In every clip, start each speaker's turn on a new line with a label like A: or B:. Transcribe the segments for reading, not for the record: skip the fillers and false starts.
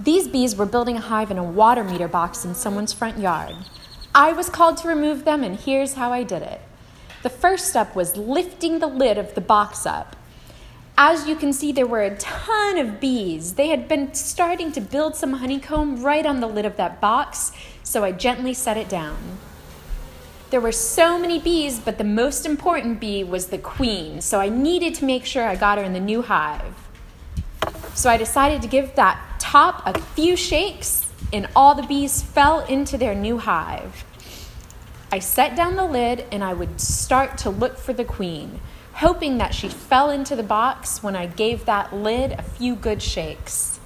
A: These bees were building a hive in a water meter box in someone's front yard. I was called to remove them, and here's how I did it. The first step was lifting the lid of the box up. As you can see, there were a ton of bees. They had been starting to build some honeycomb right on the lid of that box, so I gently set it down. There were so many bees, but the most important bee was the queen, so I needed to make sure I got her in the new hive. So I decided to give that top a few shakes, and all the bees fell into their new hive. I set down the lid, and I would start to look for the queen, hoping that she fell into the box when I gave that lid a few good shakes.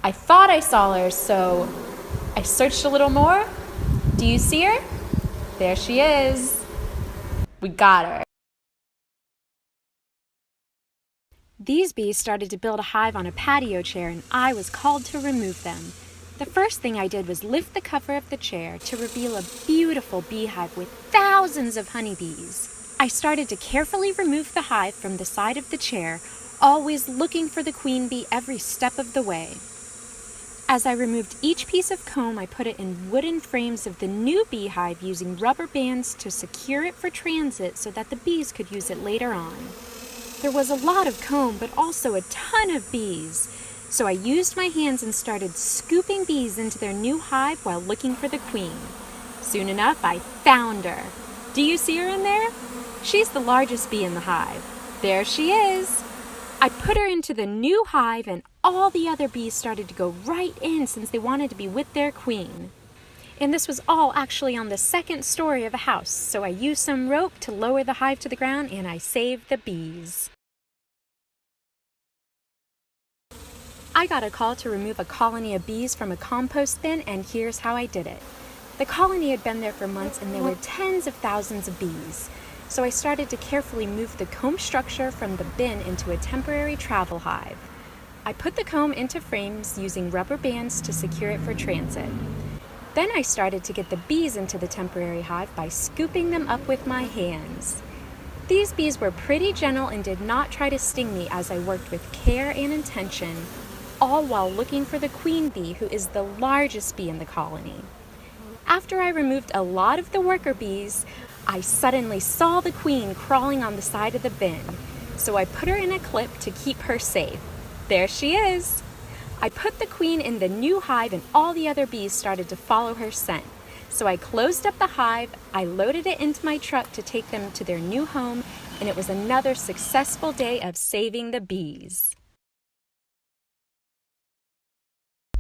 A: I thought I saw her, so I searched a little more. Do you see her? There she is. We got her. These bees started to build a hive on a patio chair, and I was called to remove them. The first thing I did was lift the cover of the chair to reveal a beautiful beehive with thousands of honeybees. I started to carefully remove the hive from the side of the chair, always looking for the queen bee every step of the way. As I removed each piece of comb, I put it in wooden frames of the new beehive using rubber bands to secure it for transit so that the bees could use it later on. There was a lot of comb, but also a ton of bees. So I used my hands and started scooping bees into their new hive while looking for the queen. Soon enough, I found her. Do you see her in there? She's the largest bee in the hive. There she is. I put her into the new hive, and all the other bees started to go right in since they wanted to be with their queen. And this was all actually on the second story of a house, so I used some rope to lower the hive to the ground, and I saved the bees. I got a call to remove a colony of bees from a compost bin, and here's how I did it. The colony had been there for months, and there were tens of thousands of bees. So I started to carefully move the comb structure from the bin into a temporary travel hive. I put the comb into frames using rubber bands to secure it for transit. Then I started to get the bees into the temporary hive by scooping them up with my hands. These bees were pretty gentle and did not try to sting me as I worked with care and intention, all while looking for the queen bee, who is the largest bee in the colony. After I removed a lot of the worker bees, I suddenly saw the queen crawling on the side of the bin, so I put her in a clip to keep her safe. There she is! I put the queen in the new hive, and all the other bees started to follow her scent. So I closed up the hive, I loaded it into my truck to take them to their new home, and it was another successful day of saving the bees.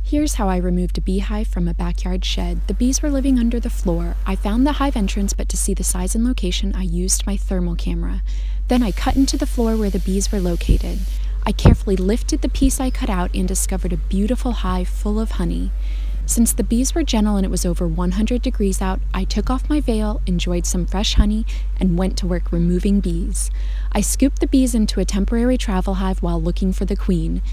A: Here's how I removed a beehive from a backyard shed. The bees were living under the floor. I found the hive entrance, but to see the size and location, I used my thermal camera. Then I cut into the floor where the bees were located. I carefully lifted the piece I cut out and discovered a beautiful hive full of honey. Since the bees were gentle and it was over 100 degrees out, I took off my veil, enjoyed some fresh honey, and went to work removing bees. I scooped the bees into a temporary travel hive while looking for the queen.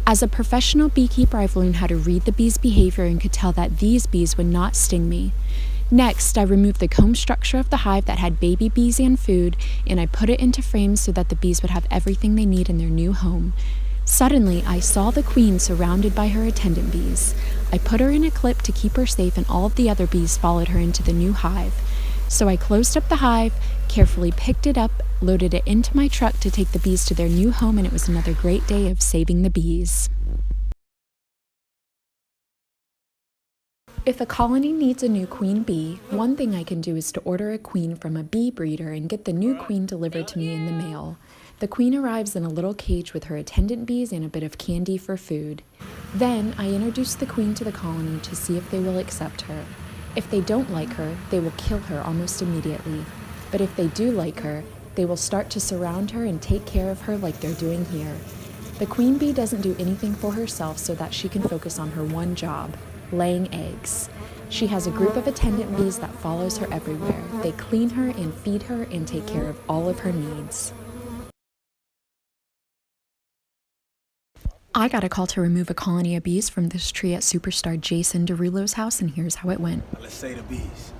A: As a professional beekeeper, I've learned how to read the bees' behavior and could tell that these bees would not sting me. Next, I removed the comb structure of the hive that had baby bees and food, and I put it into frames so that the bees would have everything they need in their new home. Suddenly, I saw the queen surrounded by her attendant bees. I put her in a clip to keep her safe, and all of the other bees followed her into the new hive. So I closed up the hive, carefully picked it up, loaded it into my truck to take the bees to their new home, and it was another great day of saving the bees. If a colony needs a new queen bee, one thing I can do is to order a queen from a bee breeder and get the new queen delivered to me in the mail. The queen arrives in a little cage with her attendant bees and a bit of candy for food. Then I introduce the queen to the colony to see if they will accept her. If they don't like her, they will kill her almost immediately. But if they do like her, they will start to surround her and take care of her like they're doing here. The queen bee doesn't do anything for herself so that she can focus on her one job, laying eggs. She has a group of attendant bees that follows her everywhere. They clean her and feed her and take care of all of her needs. I got a call to remove a colony of bees from this tree at superstar Jason Derulo's house, and here's how it went.
B: Let's say the bees.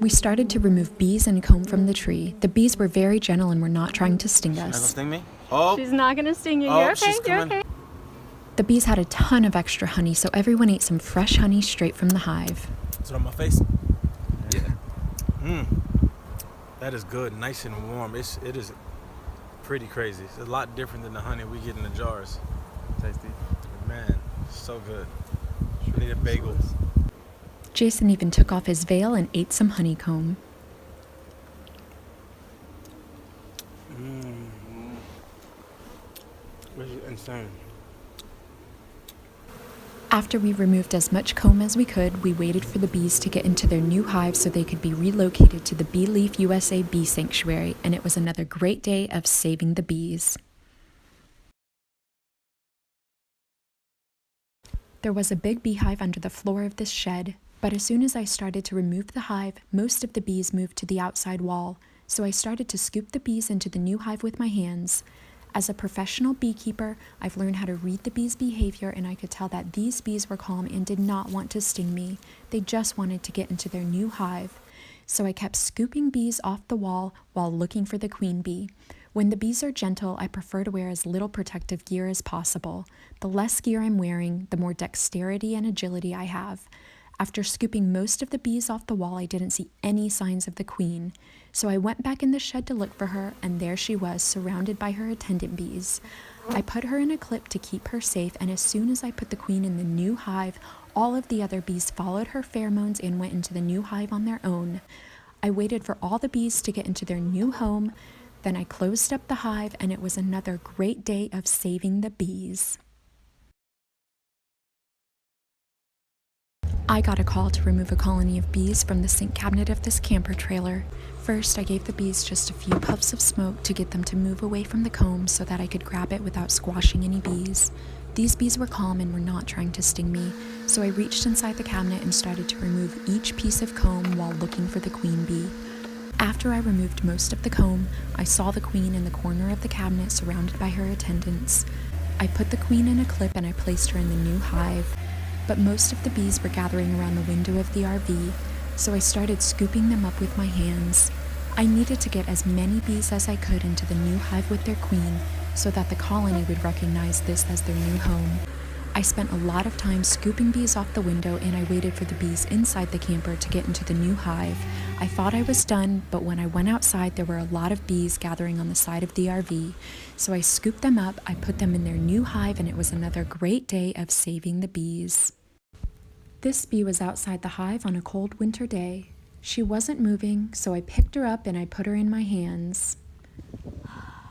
A: We started to remove bees and comb from the tree. The bees were very gentle and were not trying to sting us.
B: She's not gonna sting me? Oh.
A: She's not gonna sting you.
B: Oh,
A: You're okay.
B: she's
A: You're
B: coming.
A: okay. The bees had a ton of extra honey, so everyone ate some fresh honey straight from the hive.
B: Is it on my face?
C: Yeah.
B: That is good, nice and warm. It is pretty crazy. It's a lot different than the honey we get in the jars.
C: Tasty.
B: Man, so good. I need a bagel.
A: Jason even took off his veil and ate some honeycomb.
C: This is insane.
A: After we removed as much comb as we could, we waited for the bees to get into their new hive so they could be relocated to the Bee Leaf USA Bee Sanctuary, and it was another great day of saving the bees. There was a big beehive under the floor of this shed, but as soon as I started to remove the hive, most of the bees moved to the outside wall, so I started to scoop the bees into the new hive with my hands. As a professional beekeeper, I've learned how to read the bees' behavior, and I could tell that these bees were calm and did not want to sting me. They just wanted to get into their new hive. So I kept scooping bees off the wall while looking for the queen bee. When the bees are gentle, I prefer to wear as little protective gear as possible. The less gear I'm wearing, the more dexterity and agility I have. After scooping most of the bees off the wall, I didn't see any signs of the queen. So I went back in the shed to look for her, and there she was, surrounded by her attendant bees. I put her in a clip to keep her safe, and as soon as I put the queen in the new hive, all of the other bees followed her pheromones and went into the new hive on their own. I waited for all the bees to get into their new home, then I closed up the hive, and it was another great day of saving the bees. I got a call to remove a colony of bees from the sink cabinet of this camper trailer. First, I gave the bees just a few puffs of smoke to get them to move away from the comb so that I could grab it without squashing any bees. These bees were calm and were not trying to sting me, so I reached inside the cabinet and started to remove each piece of comb while looking for the queen bee. After I removed most of the comb, I saw the queen in the corner of the cabinet surrounded by her attendants. I put the queen in a clip and I placed her in the new hive. But most of the bees were gathering around the window of the RV, so I started scooping them up with my hands. I needed to get as many bees as I could into the new hive with their queen, so that the colony would recognize this as their new home. I spent a lot of time scooping bees off the window, and I waited for the bees inside the camper to get into the new hive. I thought I was done, but when I went outside, there were a lot of bees gathering on the side of the RV. So I scooped them up, I put them in their new hive, and it was another great day of saving the bees. This bee was outside the hive on a cold winter day. She wasn't moving, so I picked her up and I put her in my hands.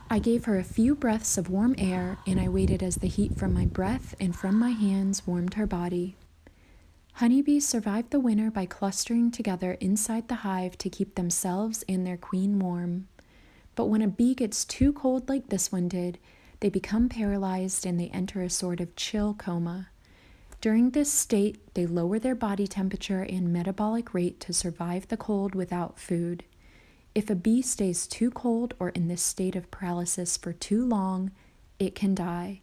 A: I gave her a few breaths of warm air, and I waited as the heat from my breath and from my hands warmed her body. Honeybees survived the winter by clustering together inside the hive to keep themselves and their queen warm. But when a bee gets too cold like this one did, they become paralyzed and they enter a sort of chill coma. During this state, they lower their body temperature and metabolic rate to survive the cold without food. If a bee stays too cold or in this state of paralysis for too long, it can die.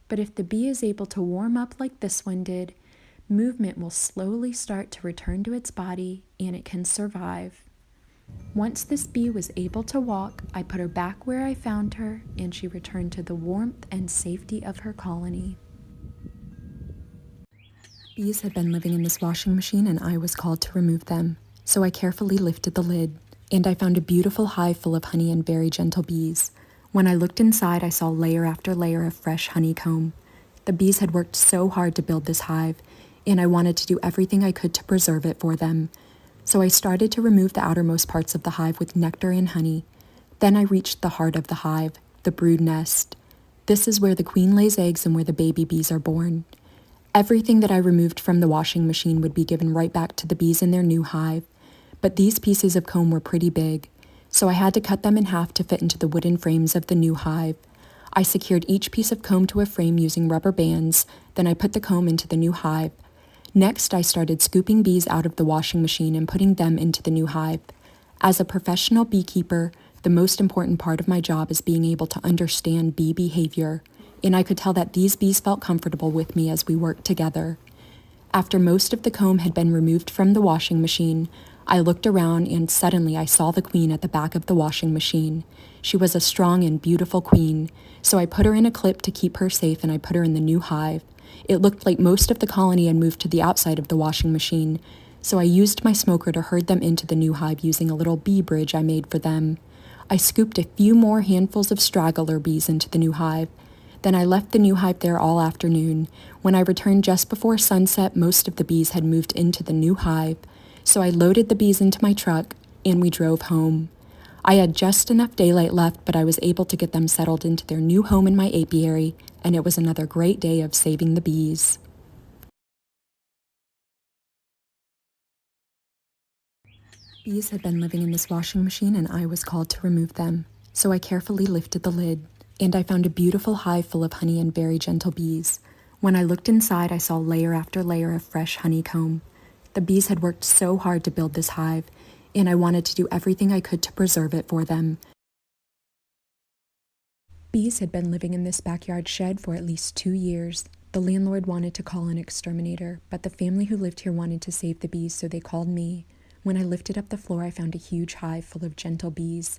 A: But if the bee is able to warm up like this one did, movement will slowly start to return to its body and it can survive. Once this bee was able to walk, I put her back where I found her, and she returned to the warmth and safety of her colony. Bees had been living in this washing machine, and I was called to remove them. So I carefully lifted the lid, and I found a beautiful hive full of honey and very gentle bees. When I looked inside, I saw layer after layer of fresh honeycomb. The bees had worked so hard to build this hive, and I wanted to do everything I could to preserve it for them. So I started to remove the outermost parts of the hive with nectar and honey. Then I reached the heart of the hive, the brood nest. This is where the queen lays eggs and where the baby bees are born. Everything that I removed from the washing machine would be given right back to the bees in their new hive, but these pieces of comb were pretty big, so I had to cut them in half to fit into the wooden frames of the new hive. I secured each piece of comb to a frame using rubber bands, then I put the comb into the new hive. Next, I started scooping bees out of the washing machine and putting them into the new hive. As a professional beekeeper, the most important part of my job is being able to understand bee behavior, and I could tell that these bees felt comfortable with me as we worked together. After most of the comb had been removed from the washing machine,
D: I looked around and suddenly I saw the queen at the back of the washing machine. She was a strong and beautiful queen, so I put her in a clip to keep her safe and I put her in the new hive. It looked like most of the colony had moved to the outside of the washing machine, so I used my smoker to herd them into the new hive using a little bee bridge I made for them. I scooped a few more handfuls of straggler bees into the new hive. Then I left the new hive there all afternoon. When I returned just before sunset, most of the bees had moved into the new hive, so I loaded the bees into my truck and we drove home. I had just enough daylight left, but I was able to get them settled into their new home in my apiary, and it was another great day of saving the bees. Bees had been living in this washing machine and I was called to remove them, so I carefully lifted the lid, and I found a beautiful hive full of honey and very gentle bees. When I looked inside, I saw layer after layer of fresh honeycomb. The bees had worked so hard to build this hive, and I wanted to do everything I could to preserve it for them. Bees had been living in this backyard shed for at least 2 years. The landlord wanted to call an exterminator, but the family who lived here wanted to save the bees, so they called me. When I lifted up the floor, I found a huge hive full of gentle bees.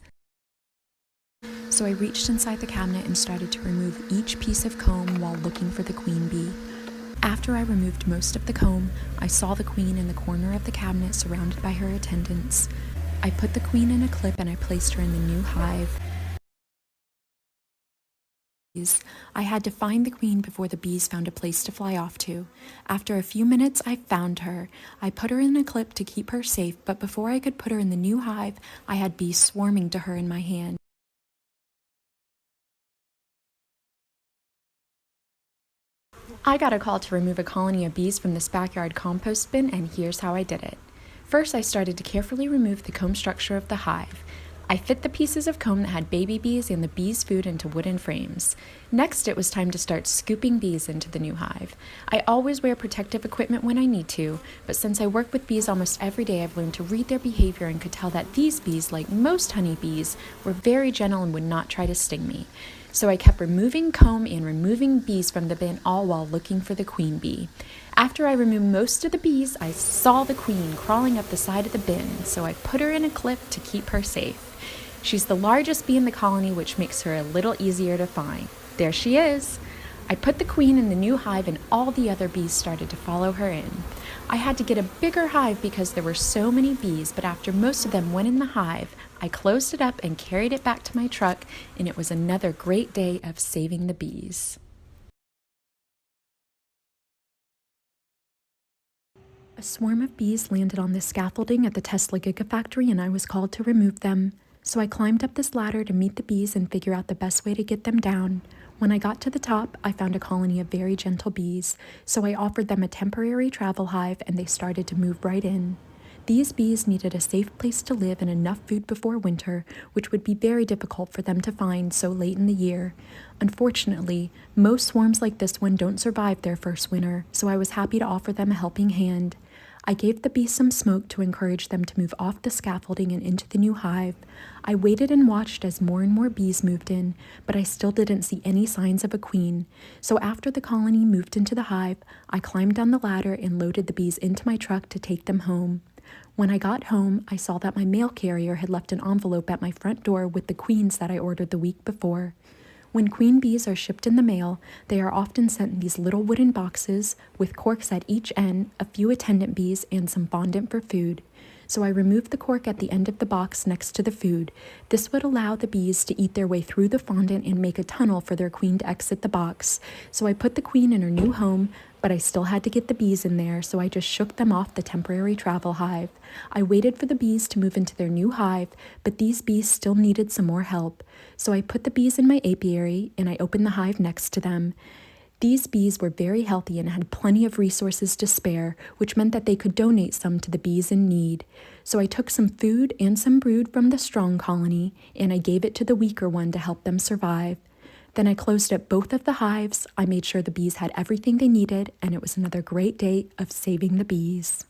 D: So I reached inside the cabinet and started to remove each piece of comb while looking for the queen bee. After I removed most of the comb, I saw the queen in the corner of the cabinet surrounded by her attendants. I put the queen in a clip and I placed her in the new hive. I had to find the queen before the bees found a place to fly off to. After a few minutes, I found her. I put her in a clip to keep her safe, but before I could put her in the new hive, I had bees swarming to her in my hand. I got a call to remove a colony of bees from this backyard compost bin, and here's how I did it. First, I started to carefully remove the comb structure of the hive. I fit the pieces of comb that had baby bees and the bees' food into wooden frames. Next, it was time to start scooping bees into the new hive. I always wear protective equipment when I need to, but since I work with bees almost every day, I've learned to read their behavior and could tell that these bees, like most honeybees, were very gentle and would not try to sting me. So I kept removing comb and removing bees from the bin, all while looking for the queen bee. After I removed most of the bees, I saw the queen crawling up the side of the bin, so I put her in a clip to keep her safe. She's the largest bee in the colony, which makes her a little easier to find. There she is. I put the queen in the new hive and all the other bees started to follow her in. I had to get a bigger hive because there were so many bees, but after most of them went in the hive, I closed it up and carried it back to my truck, and it was another great day of saving the bees. A swarm of bees landed on the scaffolding at the Tesla Gigafactory, and I was called to remove them. So I climbed up this ladder to meet the bees and figure out the best way to get them down. When I got to the top, I found a colony of very gentle bees, so I offered them a temporary travel hive and they started to move right in. These bees needed a safe place to live and enough food before winter, which would be very difficult for them to find so late in the year. Unfortunately, most swarms like this one don't survive their first winter, so I was happy to offer them a helping hand. I gave the bees some smoke to encourage them to move off the scaffolding and into the new hive. I waited and watched as more and more bees moved in, but I still didn't see any signs of a queen. So after the colony moved into the hive, I climbed down the ladder and loaded the bees into my truck to take them home. When I got home, I saw that my mail carrier had left an envelope at my front door with the queens that I ordered the week before. When queen bees are shipped in the mail, they are often sent in these little wooden boxes with corks at each end, a few attendant bees, and some fondant for food. So I removed the cork at the end of the box next to the food. This would allow the bees to eat their way through the fondant and make a tunnel for their queen to exit the box. So I put the queen in her new home, but I still had to get the bees in there, so I just shook them off the temporary travel hive. I waited for the bees to move into their new hive, but these bees still needed some more help. So I put the bees in my apiary and I opened the hive next to them. These bees were very healthy and had plenty of resources to spare, which meant that they could donate some to the bees in need. So I took some food and some brood from the strong colony, and I gave it to the weaker one to help them survive. Then I closed up both of the hives, I made sure the bees had everything they needed, and it was another great day of saving the bees.